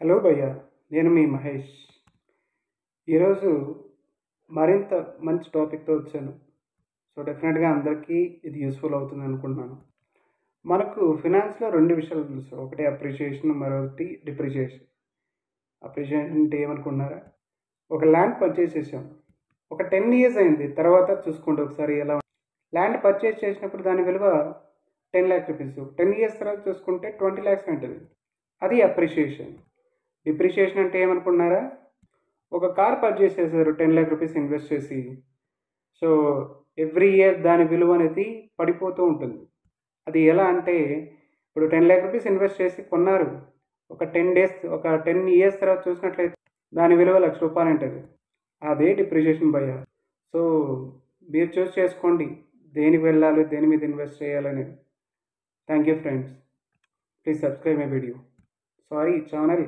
Hello భయ్య, నేను మీ మహేష్. ఈరోజు మరింత మంచి టాపిక్తో వచ్చాను. సో డెఫినెట్గా అందరికీ ఇది యూస్ఫుల్ అవుతుంది అనుకుంటున్నాను. మనకు ఫినాన్స్లో రెండు విషయాలు తెలుసు. ఒకటి అప్రిషియేషన్, మరొకటి డిప్రిషియేషన్. అప్రిషియేషన్ అంటే ఏమనుకుంటున్నారా? ఒక ల్యాండ్ పర్చేస్ చేసాం, ఒక 10 years అయింది. తర్వాత చూసుకోండి ఒకసారి ఎలా ల్యాండ్ పర్చేస్ చేసినప్పుడు దాని విలువ 10 lakh రూపీస్. 10 years తర్వాత చూసుకుంటే 20 lakhs ఉంటుంది. అది అప్రిషియేషన్. డిప్రిషియేషన్ అంటే ఏమనుకున్నారా? ఒక కార్ పర్చేస్ చేశారు 10 lakh రూపీస్ ఇన్వెస్ట్ చేసి. సో ఎవ్రీ ఇయర్ దాని విలువ అనేది పడిపోతూ ఉంటుంది. అది ఎలా అంటే, ఇప్పుడు 10 lakh రూపీస్ ఇన్వెస్ట్ చేసి కొన్నారు. ఒక 10 years తర్వాత చూసినట్లయితే దాని విలువ 1,00,000 రూపాయలు ఉంటుంది. అదే డిప్రిషియేషన్ భయ్య. సో మీరు చూస్ చేసుకోండి దేనికి వెళ్ళాలి, దేని మీద ఇన్వెస్ట్ చేయాలనేది. Thank you friends. Please subscribe my video. Sorry channel